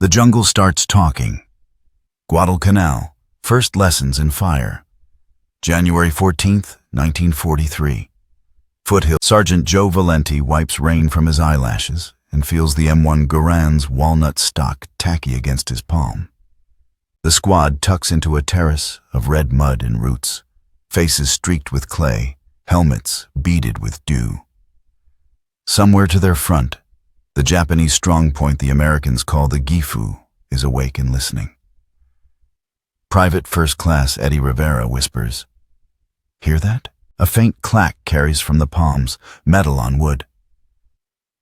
The jungle starts talking. Guadalcanal, first lessons in fire. January 14th, 1943. Foothill. Sergeant Joe Valenti wipes rain from his eyelashes and feels the M1 Garand's walnut stock tacky against his palm. The squad tucks into a terrace of red mud and roots, faces streaked with clay, helmets beaded with dew. Somewhere to their front, the Japanese strongpoint the Americans call the Gifu is awake and listening. Private First Class Eddie Rivera whispers, "Hear that?" A faint clack carries from the palms, metal on wood.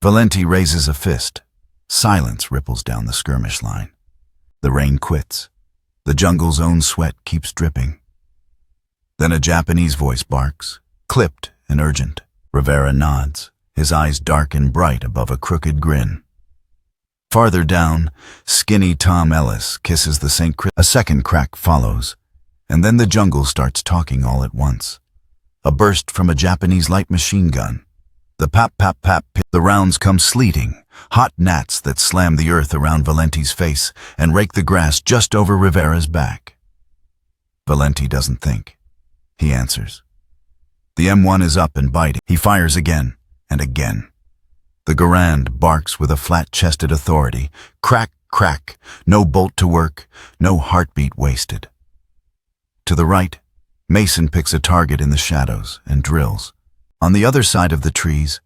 Valenti raises a fist. Silence ripples down the skirmish line. The rain quits. The jungle's own sweat keeps dripping. Then a Japanese voice barks, clipped and urgent. Rivera nods, his eyes dark and bright above a crooked grin. Farther down, skinny Tom Ellis kisses the St. Chris. A second crack follows, and then the jungle starts talking all at once. A burst from a Japanese light machine gun. The pap-pap-pap, the rounds come sleeting, hot gnats that slam the earth around Valenti's face and rake the grass just over Rivera's back. Valenti doesn't think. He answers. The M1 is up and biting. He fires again and again. The Garand barks with a flat-chested authority. Crack, crack, no bolt to work, no heartbeat wasted. To the right, Mason picks a target in the shadows and drills. On the other side of the trees,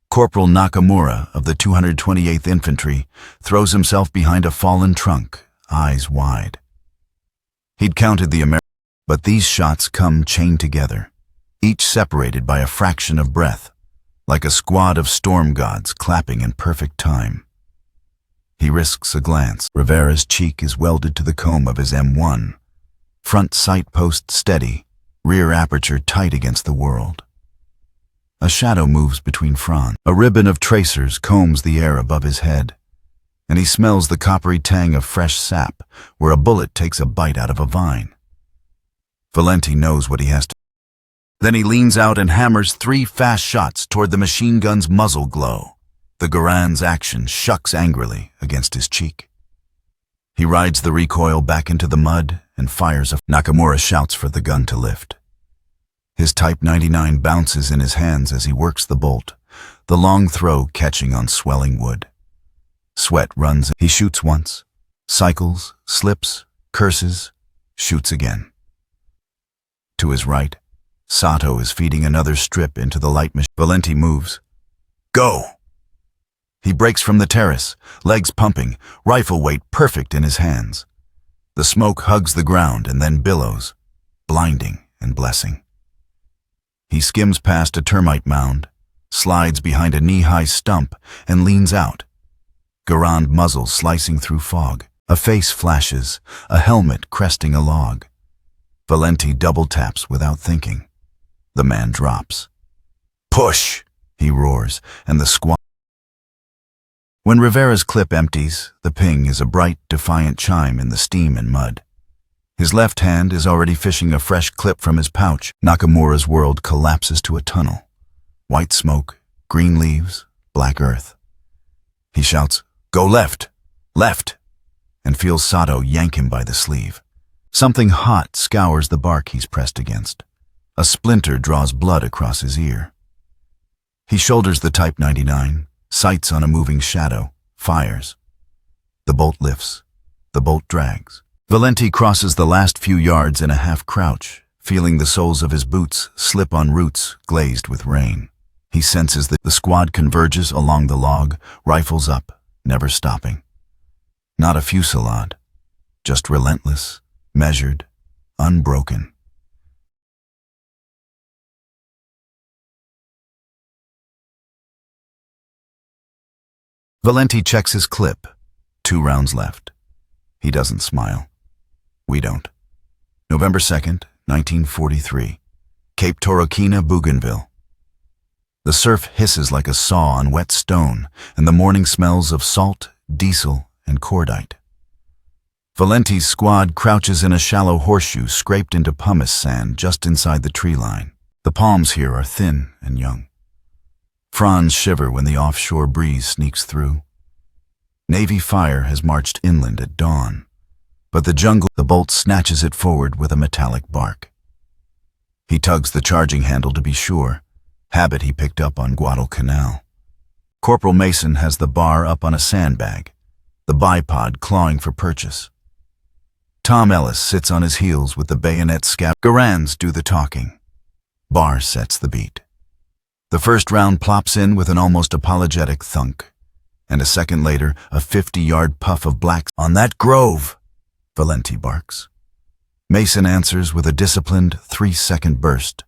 Corporal Nakamura of the 228th Infantry throws himself behind a fallen trunk, eyes wide. He'd counted the Americans, but these shots come chained together, each separated by a fraction of breath, like a squad of storm gods clapping in perfect time. He risks a glance. Rivera's cheek is welded to the comb of his M1, front sight post steady, rear aperture tight against the world. A shadow moves between fronds. A ribbon of tracers combs the air above his head, and he smells the coppery tang of fresh sap where a bullet takes a bite out of a vine. Valenti knows what he has to. Then he leans out and hammers 3 fast shots toward the machine gun's muzzle glow. The Garand's action shucks angrily against his cheek. He rides the recoil back into the mud and fires. Nakamura shouts for the gun to lift. His Type 99 bounces in his hands as he works the bolt, the long throw catching on swelling wood. Sweat runs. He shoots once, cycles, slips, curses, shoots again. To his right, Sato is feeding another strip into the light machine. Valenti moves. Go! He breaks from the terrace, legs pumping, rifle weight perfect in his hands. The smoke hugs the ground and then billows, blinding and blessing. He skims past a termite mound, slides behind a knee-high stump, and leans out. Garand muzzle slicing through fog. A face flashes, a helmet cresting a log. Valenti double taps without thinking. The man drops. Push! He roars, and the squad. When Rivera's clip empties, the ping is a bright, defiant chime in the steam and mud. His left hand is already fishing a fresh clip from his pouch. Nakamura's world collapses to a tunnel. White smoke, green leaves, black earth. He shouts, "Go left! Left!" and feels Sato yank him by the sleeve. Something hot scours the bark he's pressed against. A splinter draws blood across his ear. He shoulders the Type 99, sights on a moving shadow, fires. The bolt lifts. The bolt drags. Valenti crosses the last few yards in a half-crouch, feeling the soles of his boots slip on roots glazed with rain. He senses that the squad converges along the log, rifles up, never stopping. Not a fusillade, just relentless, measured, unbroken. Valenti checks his clip. 2 rounds left. He doesn't smile. We don't. November 2nd, 1943. Cape Torokina, Bougainville. The surf hisses like a saw on wet stone, and the morning smells of salt, diesel, and cordite. Valenti's squad crouches in a shallow horseshoe scraped into pumice sand just inside the tree line. The palms here are thin and young. Fronds shiver when the offshore breeze sneaks through. Navy fire has marched inland at dawn, but the bolt snatches it forward with a metallic bark. He tugs the charging handle to be sure, habit he picked up on Guadalcanal. Corporal Mason has the bar up on a sandbag, the bipod clawing for purchase. Tom Ellis sits on his heels with the bayonet scab. Garands do the talking. Bar sets the beat. The first round plops in with an almost apologetic thunk, and a second later, a 50-yard puff of black. "On that grove," Valenti barks. Mason answers with a disciplined 3-second burst,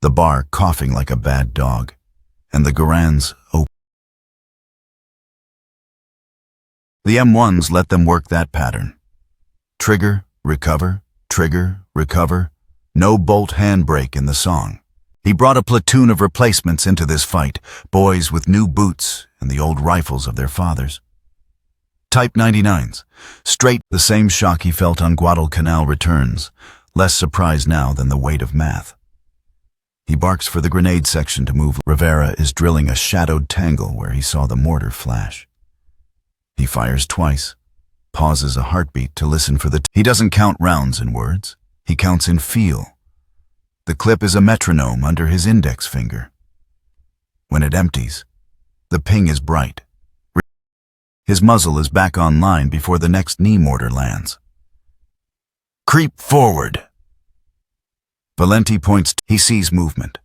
the bar coughing like a bad dog, and the Garands open. The M1s let them work that pattern. Trigger, recover, no bolt handbrake in the song. He brought a platoon of replacements into this fight, boys with new boots and the old rifles of their fathers. Type 99s, straight. The same shock he felt on Guadalcanal returns, less surprised now than the weight of math. He barks for the grenade section to move. Rivera is drilling a shadowed tangle where he saw the mortar flash. He fires twice, pauses a heartbeat to listen for he doesn't count rounds in words, he counts in feel. The clip is a metronome under his index finger. When it empties, the ping is bright. His muzzle is back online before the next knee mortar lands. "Creep forward." Valenti points. He sees movement.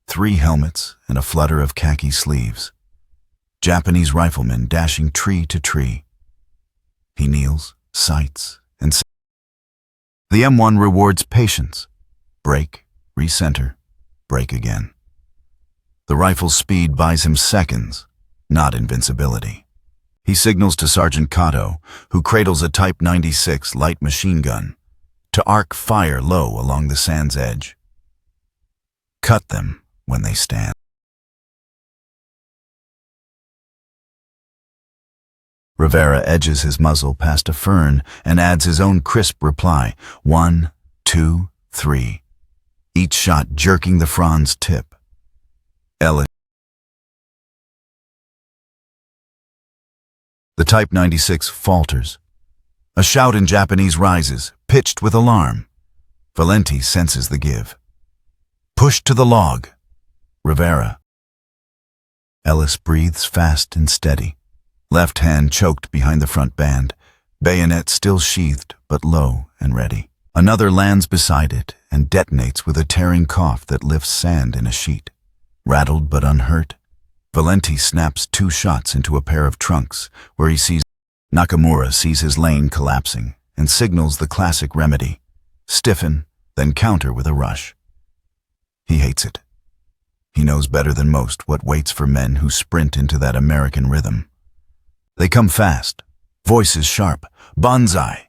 3 helmets and a flutter of khaki sleeves. Japanese riflemen dashing tree to tree. He kneels, sights, and the M1 rewards patience. Break, recenter, break again. The rifle's speed buys him seconds, not invincibility. He signals to Sergeant Cato, who cradles a Type 96 light machine gun, to arc fire low along the sand's edge. Cut them when they stand. Rivera edges his muzzle past a fern and adds his own crisp reply, 1, 2, 3, each shot jerking the fronds tip. Ellis. The Type 96 falters. A shout in Japanese rises, pitched with alarm. Valenti senses the give. "Push to the log." Rivera. Ellis breathes fast and steady. Left hand choked behind the front band, bayonet still sheathed but low and ready. Another lands beside it and detonates with a tearing cough that lifts sand in a sheet. Rattled but unhurt, Valenti snaps 2 shots into a pair of trunks where he sees Nakamura sees his lane collapsing and signals the classic remedy: stiffen, then counter with a rush. He hates it. He knows better than most what waits for men who sprint into that American rhythm. They come fast, voices sharp, banzai.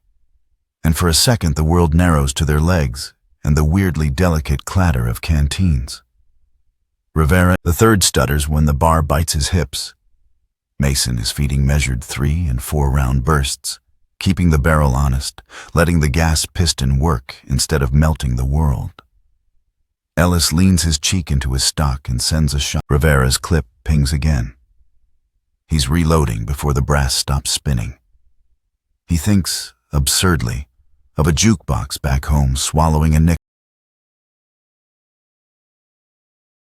And for a second the world narrows to their legs and the weirdly delicate clatter of canteens. Rivera, the third, stutters when the bar bites his hips. Mason is feeding measured 3- and 4-round bursts, keeping the barrel honest, letting the gas piston work instead of melting the world. Ellis leans his cheek into his stock and sends a shot. Rivera's clip pings again. He's reloading before the brass stops spinning. He thinks, absurdly, of a jukebox back home swallowing a nickel.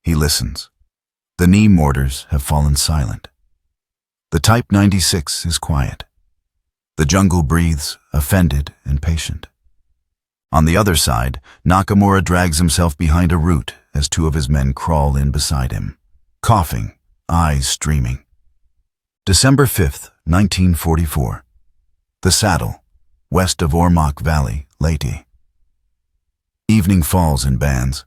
He listens. The knee mortars have fallen silent. The Type 96 is quiet. The jungle breathes, offended and patient. On the other side, Nakamura drags himself behind a root as 2 of his men crawl in beside him, coughing, eyes streaming. December 5th, 1944. The Saddle, west of Ormoc Valley, Leyte. Evening falls in bands,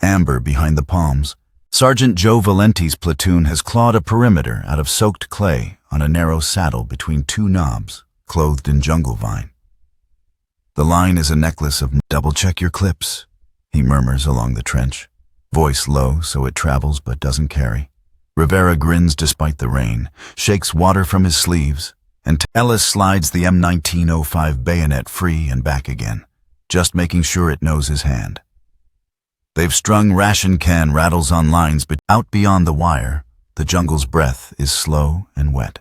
amber behind the palms. Sergeant Joe Valenti's platoon has clawed a perimeter out of soaked clay on a narrow saddle between 2 knobs, clothed in jungle vine. The line is a necklace of double-check your clips, he murmurs along the trench, voice low so it travels but doesn't carry. Rivera grins despite the rain, shakes water from his sleeves, and Ellis slides the M1905 bayonet free and back again, just making sure it knows his hand. They've strung ration can rattles on lines, but out beyond the wire, the jungle's breath is slow and wet.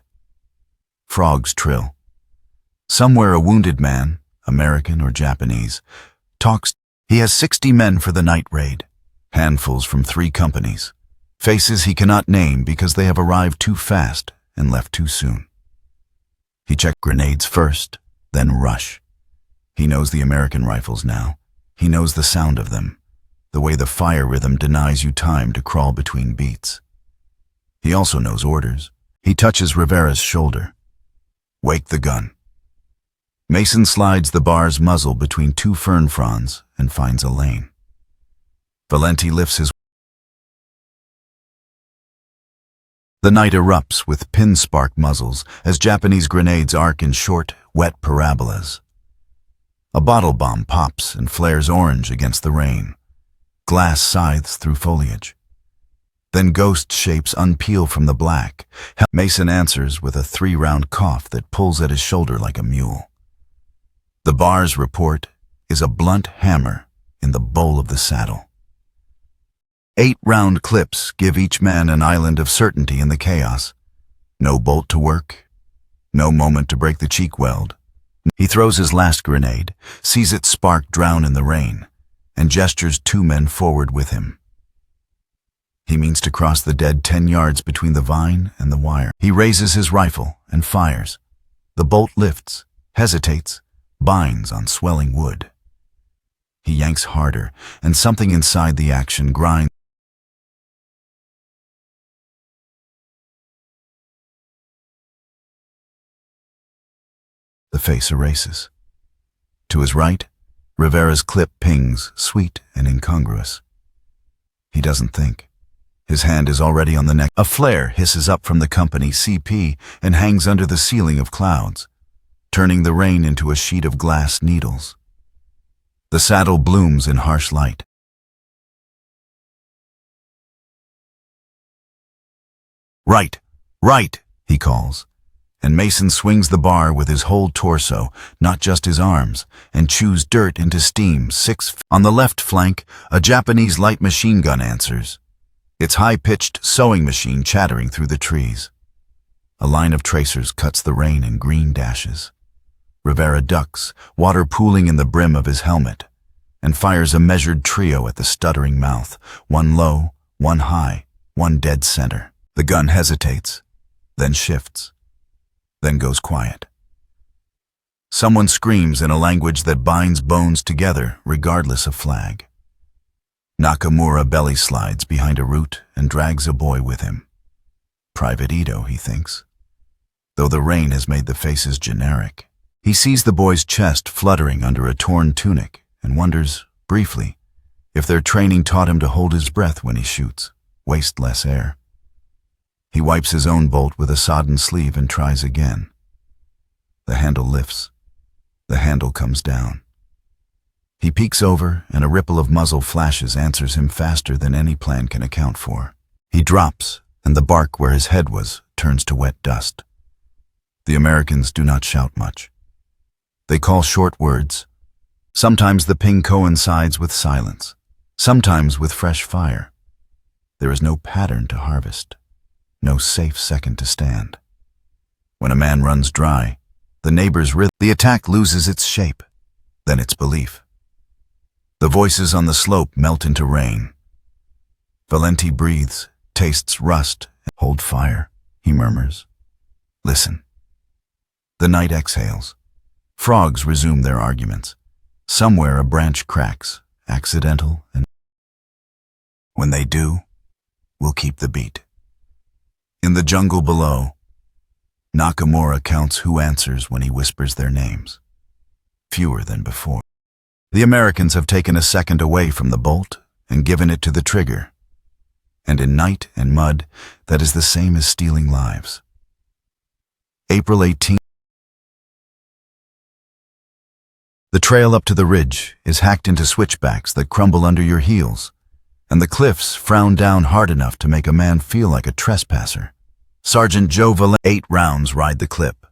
Frogs trill. Somewhere a wounded man, American or Japanese, talks. He has 60 men for the night raid, handfuls from 3 companies, faces he cannot name because they have arrived too fast and left too soon. He checked grenades first, then rush. He knows the American rifles now. He knows the sound of them, the way the fire rhythm denies you time to crawl between beats. He also knows orders. He touches Rivera's shoulder. Wake the gun. Mason slides the bar's muzzle between 2 fern fronds and finds a lane. Valenti lifts his. The night erupts with pin-spark muzzles as Japanese grenades arc in short, wet parabolas. A bottle bomb pops and flares orange against the rain. Glass scythes through foliage. Then ghost shapes unpeel from the black. Mason answers with a 3-round cough that pulls at his shoulder like a mule. The bar's report is a blunt hammer in the bowl of the saddle. 8-round clips give each man an island of certainty in the chaos. No bolt to work, no moment to break the cheek weld. He throws his last grenade, sees its spark drown in the rain, and gestures 2 men forward with him. He means to cross the dead 10 yards between the vine and the wire. He raises his rifle and fires. The bolt lifts, hesitates, binds on swelling wood. He yanks harder, and something inside the action grinds. The face erases. To his right, Rivera's clip pings, sweet and incongruous. He doesn't think. His hand is already on the neck. A flare hisses up from the company CP and hangs under the ceiling of clouds, turning the rain into a sheet of glass needles. The saddle blooms in harsh light. Right, right, he calls, and Mason swings the bar with his whole torso, not just his arms, and chews dirt into steam 6 feet. On the left flank, a Japanese light machine gun answers, its high-pitched sewing machine chattering through the trees. A line of tracers cuts the rain in green dashes. Rivera ducks, water pooling in the brim of his helmet, and fires a measured trio at the stuttering mouth, 1 low, 1 high, 1 dead center. The gun hesitates, then shifts, then goes quiet. Someone screams in a language that binds bones together regardless of flag. Nakamura belly slides behind a root and drags a boy with him. Private Ito, he thinks. Though the rain has made the faces generic. He sees the boy's chest fluttering under a torn tunic and wonders, briefly, if their training taught him to hold his breath when he shoots, waste less air. He wipes his own bolt with a sodden sleeve and tries again. The handle lifts. The handle comes down. He peeks over, and a ripple of muzzle flashes answers him faster than any plan can account for. He drops, and the bark where his head was turns to wet dust. The Americans do not shout much. They call short words. Sometimes the ping coincides with silence, sometimes with fresh fire. There is no pattern to harvest, no safe second to stand. When a man runs dry, the neighbor's rhythm, the attack loses its shape, then its belief. The voices on the slope melt into rain. Valenti breathes, tastes rust. Hold fire, he murmurs. Listen. The night exhales. Frogs resume their arguments. Somewhere a branch cracks, accidental, and when they do, we'll keep the beat. In the jungle below, Nakamura counts who answers when he whispers their names. Fewer than before. The Americans have taken a second away from the bolt and given it to the trigger. And in night and mud, that is the same as stealing lives. April 18th. The trail up to the ridge is hacked into switchbacks that crumble under your heels, and the cliffs frown down hard enough to make a man feel like a trespasser. Sergeant Joe Valenti. 8 rounds ride the clip.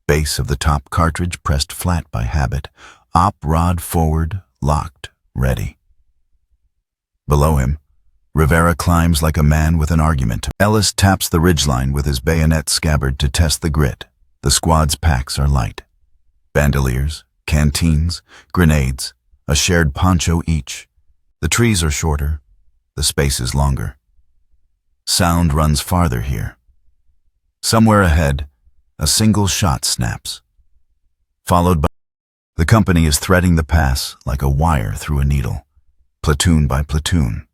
Base of the top cartridge pressed flat by habit. Op rod forward, locked, ready. Below him, Rivera climbs like a man with an argument. Ellis taps the ridgeline with his bayonet scabbard to test the grit, The squad's packs are light. Bandoliers, canteens, grenades, a shared poncho each. The trees are shorter, the space is longer. Sound runs farther here. Somewhere ahead, a single shot snaps, followed by... The company is threading the pass like a wire through a needle, platoon by platoon.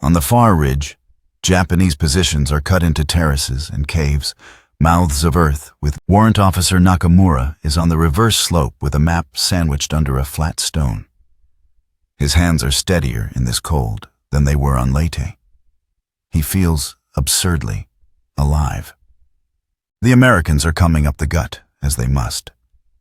On the far ridge, Japanese positions are cut into terraces and caves, mouths of earth, with Warrant Officer Nakamura is on the reverse slope with a map sandwiched under a flat stone. His hands are steadier in this cold than they were on Leyte. He feels absurdly alive. The Americans are coming up the gut, as they must.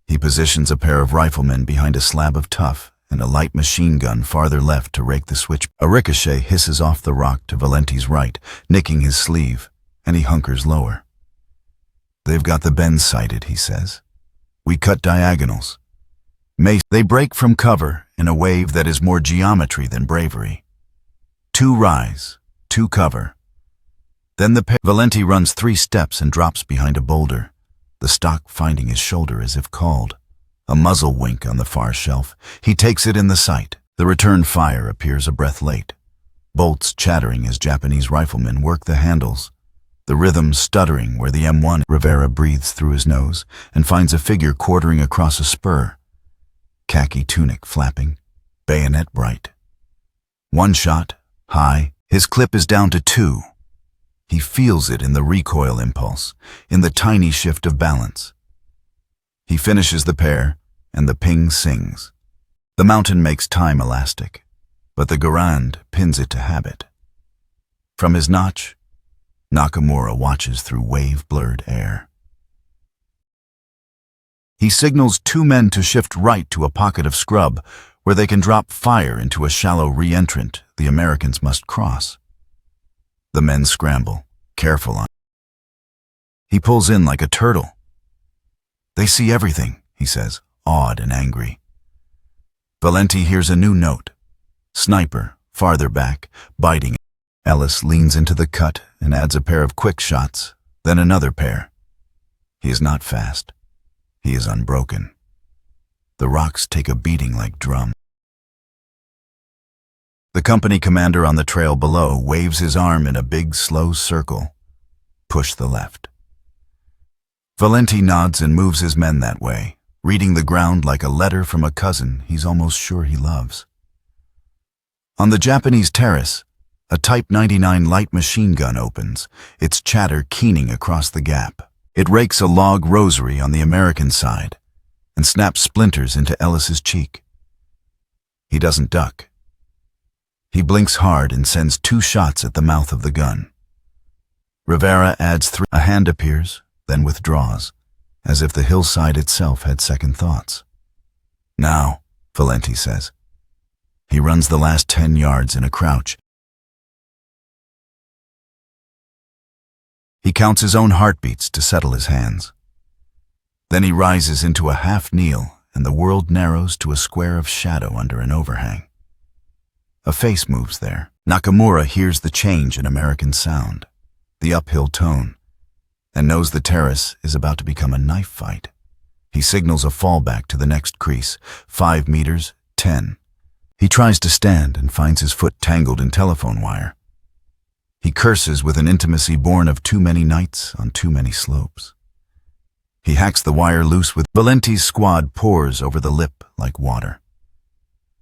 He positions a pair of riflemen behind a slab of tuff and a light machine gun farther left to rake the switch. A ricochet hisses off the rock to Valenti's right, nicking his sleeve, and he hunkers lower. They've got the bends sighted, he says. We cut diagonals. They break from cover in a wave that is more geometry than bravery. 2 rise, 2 cover. Then Valenti runs 3 steps and drops behind a boulder, the stock finding his shoulder as if called. A muzzle wink on the far shelf. He takes it in the sight. The return fire appears a breath late. Bolts chattering as Japanese riflemen work the handles. The rhythm stuttering where the M1... Rivera breathes through his nose and finds a figure quartering across a spur. Khaki tunic flapping, bayonet bright. 1 shot, high. His clip is down to 2. He feels it in the recoil impulse, in the tiny shift of balance. He finishes the pair, and the ping sings. The mountain makes time elastic, but the Garand pins it to habit. From his notch, Nakamura watches through wave-blurred air. He signals 2 men to shift right to a pocket of scrub where they can drop fire into a shallow re-entrant the Americans must cross. The men scramble, careful on. He pulls in like a turtle. They see everything, he says, awed and angry. Valenti hears a new note. Sniper, farther back, biting. Ellis leans into the cut and adds a pair of quick shots, then another pair. He is not fast. He is unbroken. The rocks take a beating like drum. The company commander on the trail below waves his arm in a big, slow circle. Push the left. Valenti nods and moves his men that way, reading the ground like a letter from a cousin he's almost sure he loves. On the Japanese terrace, a Type 99 light machine gun opens, its chatter keening across the gap. It rakes a log rosary on the American side and snaps splinters into Ellis's cheek. He doesn't duck. He blinks hard and sends 2 shots at the mouth of the gun. Rivera adds 3. A hand appears, then withdraws, as if the hillside itself had second thoughts. Now, Valenti says. He runs the last 10 yards in a crouch. He counts his own heartbeats to settle his hands. Then he rises into a half kneel, and the world narrows to a square of shadow under an overhang. A face moves there. Nakamura hears the change in American sound, the uphill tone, and knows the terrace is about to become a knife fight. He signals a fallback to the next crease, 5 meters, 10. He tries to stand and finds his foot tangled in telephone wire. He curses with an intimacy born of too many nights on too many slopes. He hacks the wire loose with... Valenti's squad pours over the lip like water.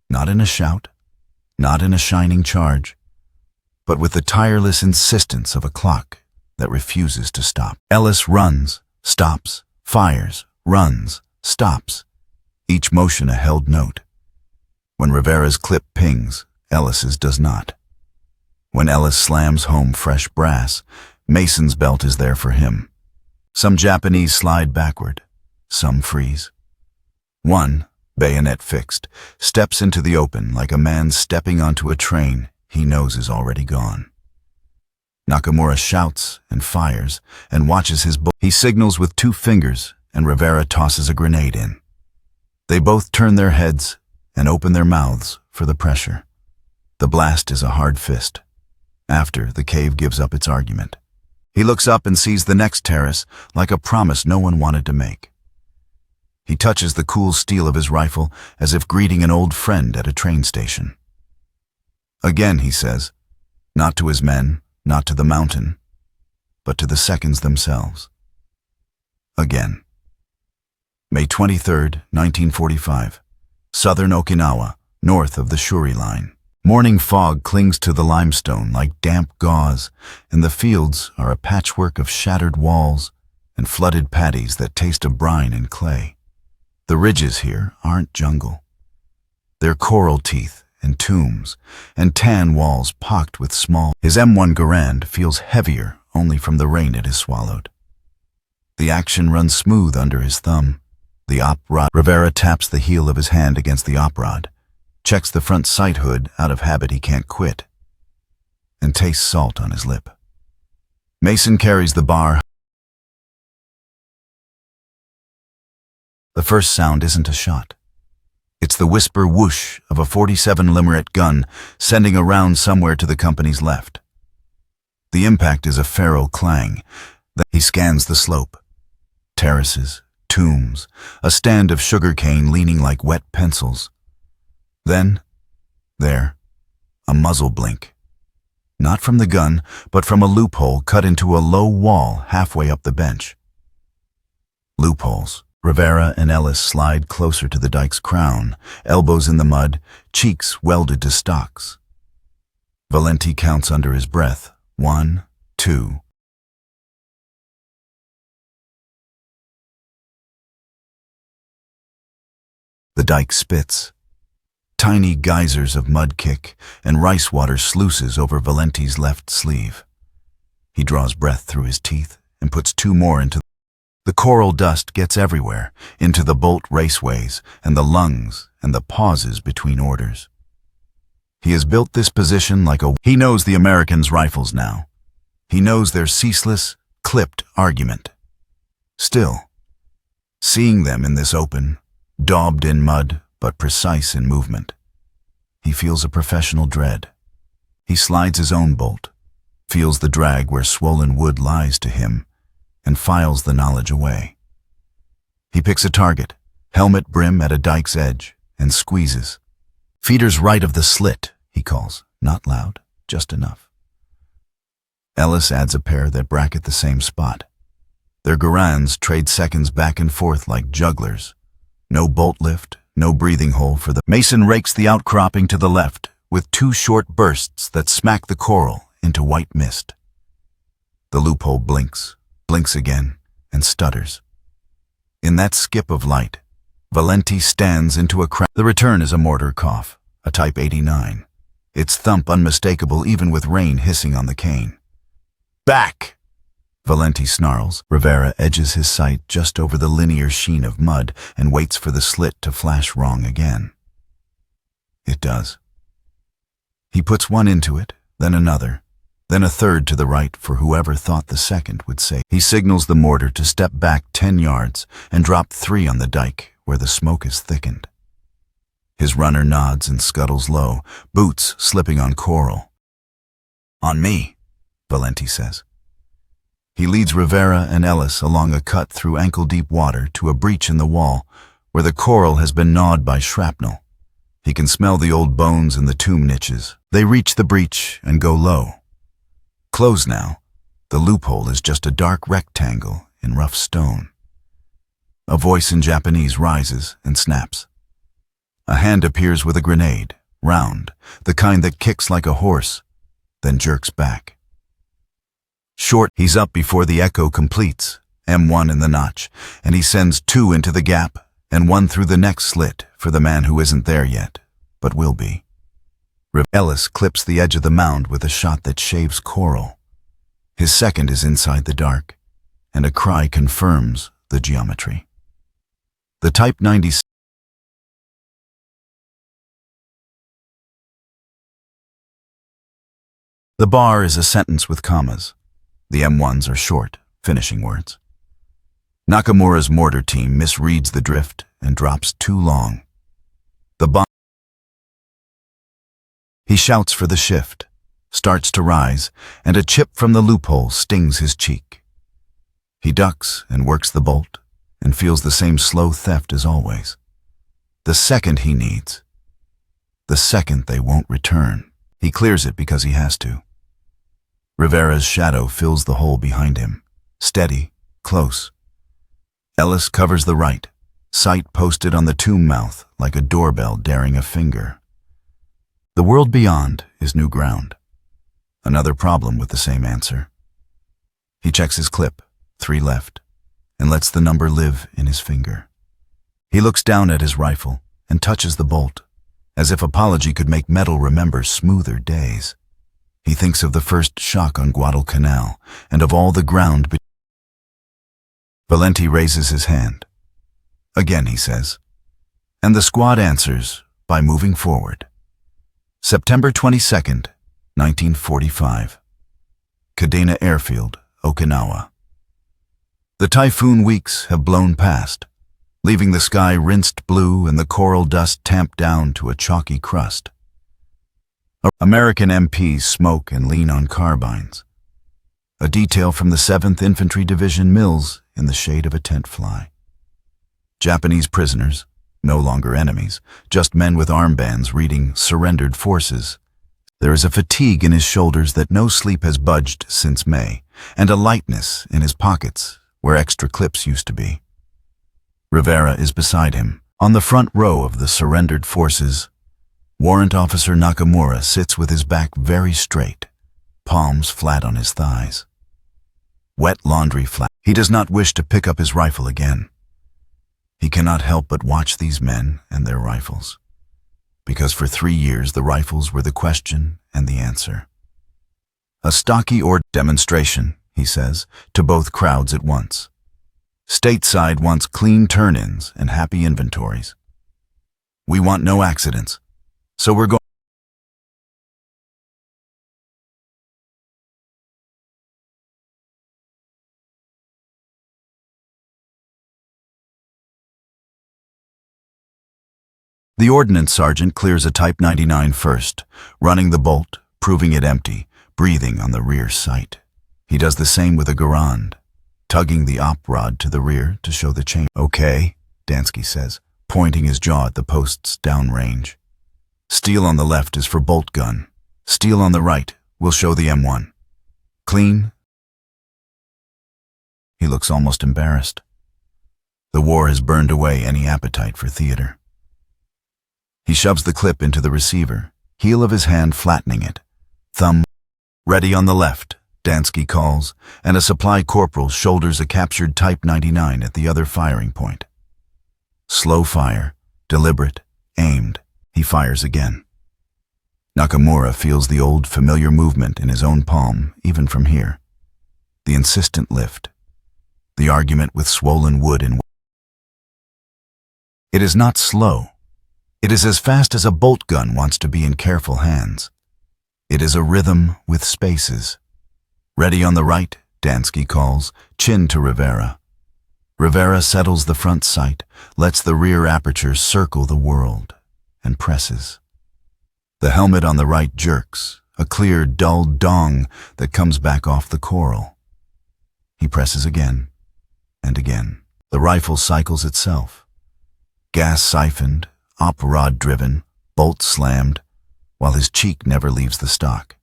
Not in a shout, not in a shining charge, but with the tireless insistence of a clock that refuses to stop. Ellis runs, stops, fires, runs, stops, each motion a held note. When Rivera's clip pings, Ellis's does not. When Ellis slams home fresh brass, Mason's belt is there for him. Some Japanese slide backward, some freeze. One, bayonet fixed, steps into the open like a man stepping onto a train he knows is already gone. Nakamura shouts and fires and watches his bull. He signals with 2 fingers and Rivera tosses a grenade in. They both turn their heads and open their mouths for the pressure. The blast is a hard fist. After, the cave gives up its argument. He looks up and sees the next terrace, like a promise no one wanted to make. He touches the cool steel of his rifle as if greeting an old friend at a train station. Again, he says, not to his men, not to the mountain, but to the seconds themselves. Again. May 23, 1945. Southern Okinawa, north of the Shuri line. Morning fog clings to the limestone like damp gauze, and the fields are a patchwork of shattered walls and flooded paddies that taste of brine and clay. The ridges here aren't jungle. They're coral teeth and tombs, and tan walls pocked with small. His M1 Garand feels heavier only from the rain it has swallowed. The action runs smooth under his thumb. The op rod. Rivera taps the heel of his hand against the op rod, checks the front sight hood out of habit he can't quit, and tastes salt on his lip. Mason carries the bar. The first sound isn't a shot. It's the whisper whoosh of a .47 Limerick gun sending a round somewhere to the company's left. The impact is a feral clang. He scans the slope. Terraces, tombs, a stand of sugarcane leaning like wet pencils. Then, there, a muzzle blink. Not from the gun, but from a loophole cut into a low wall halfway up the bench. Loopholes. Rivera and Ellis slide closer to the dike's crown, elbows in the mud, cheeks welded to stocks. Valenti counts under his breath. 1, 2. The dike spits. Tiny geysers of mud kick, and rice water sluices over Valenti's left sleeve. He draws breath through his teeth and puts 2 more into the coral dust gets everywhere, into the bolt raceways and the lungs and the pauses between orders. He has built this position like a... He knows the Americans' rifles now. He knows their ceaseless, clipped argument. Still, seeing them in this open, daubed in mud, but precise in movement, he feels a professional dread. He slides his own bolt, feels the drag where swollen wood lies to him, and files the knowledge away. He picks a target, helmet brim at a dike's edge, and squeezes. Feeder's right of the slit, he calls, not loud, just enough. Ellis adds a pair that bracket the same spot. Their Garands trade seconds back and forth like jugglers. No bolt lift, no breathing hole for the... Mason rakes the outcropping to the left with 2 short bursts that smack the coral into white mist. The loophole blinks again, and stutters. In that skip of light, Valenti stands into a crack. The return is a mortar cough, a Type 89. Its thump unmistakable even with rain hissing on the cane. Back! Valenti snarls. Rivera edges his sight just over the linear sheen of mud and waits for the slit to flash wrong again. It does. He puts 1 into it, then another, then a third to the right for whoever thought the second would say. He signals the mortar to step back 10 yards and drop 3 on the dike where the smoke is thickened. His runner nods and scuttles low, boots slipping on coral. On me, Valenti says. He leads Rivera and Ellis along a cut through ankle-deep water to a breach in the wall where the coral has been gnawed by shrapnel. He can smell the old bones in the tomb niches. They reach the breach and go low. Closed now, the loophole is just a dark rectangle in rough stone. A voice in Japanese rises and snaps. A hand appears with a grenade, round, the kind that kicks like a horse, then jerks back. Short, he's up before the echo completes, M1 in the notch, and he sends 2 into the gap and 1 through the next slit for the man who isn't there yet, but will be. Ellis clips the edge of the mound with a shot that shaves coral. His second is inside the dark, and a cry confirms the geometry. The Type 96. The bar is a sentence with commas. The M1s are short, finishing words. Nakamura's mortar team misreads the drift and drops too long. The bomb. He shouts for the shift, starts to rise, and a chip from the loophole stings his cheek. He ducks and works the bolt, and feels the same slow theft as always. The second he needs. The second they won't return. He clears it because he has to. Rivera's shadow fills the hole behind him. Steady, close. Ellis covers the right, sight posted on the tomb mouth like a doorbell daring a finger. The world beyond is new ground. Another problem with the same answer. He checks his clip, 3 left, and lets the number live in his finger. He looks down at his rifle and touches the bolt, as if apology could make metal remember smoother days. He thinks of the first shock on Guadalcanal and of all the ground between. Valenti raises his hand. Again, he says, and the squad answers by moving forward. September 22nd, 1945. Cadena Airfield, Okinawa. The typhoon weeks have blown past, leaving the sky rinsed blue and the coral dust tamped down to a chalky crust. American MPs smoke and lean on carbines. A detail from the 7th Infantry Division mills in the shade of a tent fly. Japanese prisoners, no longer enemies, just men with armbands reading "Surrendered Forces." There is a fatigue in his shoulders that no sleep has budged since May, and a lightness in his pockets where extra clips used to be. Rivera is beside him. On the front row of the Surrendered Forces, Warrant Officer Nakamura sits with his back very straight, palms flat on his thighs. Wet laundry flat. He does not wish to pick up his rifle again. He cannot help but watch these men and their rifles, because for 3 years the rifles were the question and the answer. A stocky or demonstration, he says, to both crowds at once. Stateside wants clean turn-ins and happy inventories. We want no accidents, so we're going. The ordnance sergeant clears a Type 99 first, running the bolt, proving it empty, breathing on the rear sight. He does the same with a Garand, tugging the op rod to the rear to show the chain. Okay, Dansky says, pointing his jaw at the post's downrange. Steel on the left is for bolt gun. Steel on the right will show the M1. Clean? He looks almost embarrassed. The war has burned away any appetite for theater. He shoves the clip into the receiver, heel of his hand flattening it. Thumb. Ready on the left, Dansky calls, and a supply corporal shoulders a captured Type 99 at the other firing point. Slow fire, deliberate, aimed. He fires again. Nakamura feels the old familiar movement in his own palm, even from here. The insistent lift. The argument with swollen wood and. It is not slow. It is as fast as a bolt gun wants to be in careful hands. It is a rhythm with spaces. Ready on the right, Dansky calls, chin to Rivera. Rivera settles the front sight, lets the rear aperture circle the world, and presses. The helmet on the right jerks, a clear, dull dong that comes back off the coral. He presses again, and again. The rifle cycles itself. Gas siphoned, op rod driven, bolt slammed, while his cheek never leaves the stock.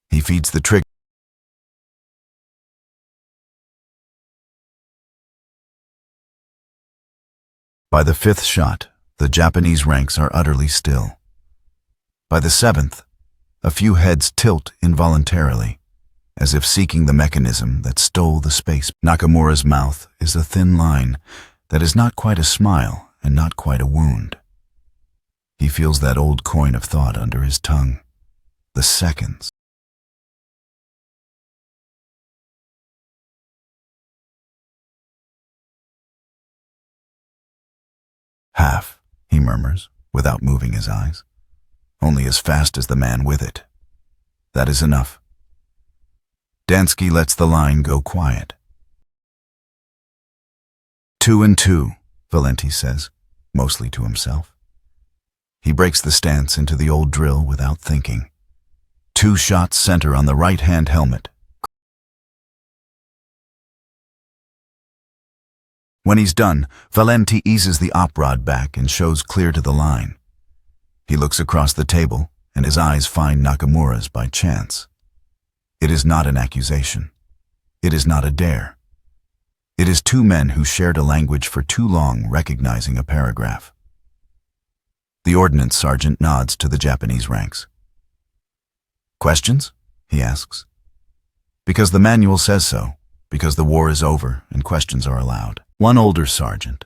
He feeds the trigger. By the 5th shot, the Japanese ranks are utterly still. By the 7th, a few heads tilt involuntarily, as if seeking the mechanism that stole the space. Nakamura's mouth is a thin line that is not quite a smile and not quite a wound. He feels that old coin of thought under his tongue. The seconds. Half, he murmurs, without moving his eyes. Only as fast as the man with it. That is enough. Dansky lets the line go quiet. 2 and 2, Valenti says, mostly to himself. He breaks the stance into the old drill without thinking. 2 shots center on the right-hand helmet. When he's done, Valenti eases the op rod back and shows clear to the line. He looks across the table, and his eyes find Nakamura's by chance. It is not an accusation. It is not a dare. It is 2 men who shared a language for too long, recognizing a paragraph. The ordnance sergeant nods to the Japanese ranks. Questions? He asks. Because the manual says so, because the war is over and questions are allowed. One older sergeant,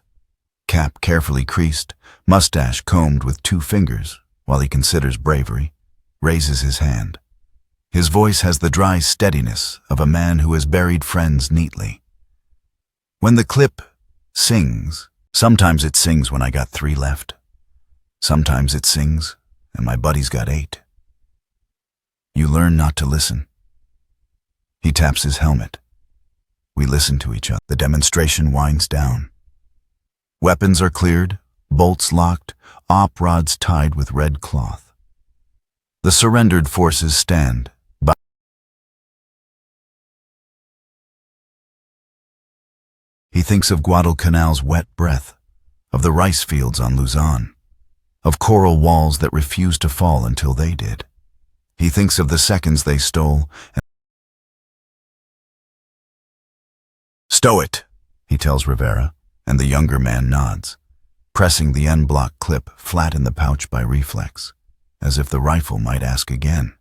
cap carefully creased, mustache combed with 2 fingers, while he considers bravery, raises his hand. His voice has the dry steadiness of a man who has buried friends neatly. When the clip sings, sometimes it sings when I got 3 left. Sometimes it sings and my buddy's got 8. You learn not to listen. He taps his helmet. We listen to each other. The demonstration winds down. Weapons are cleared, bolts locked, op rods tied with red cloth. The surrendered forces stand. He thinks of Guadalcanal's wet breath, of the rice fields on Luzon, of coral walls that refused to fall until they did. He thinks of the seconds they stole. "Stow it," he tells Rivera, and the younger man nods, pressing the N-block clip flat in the pouch by reflex, as if the rifle might ask again.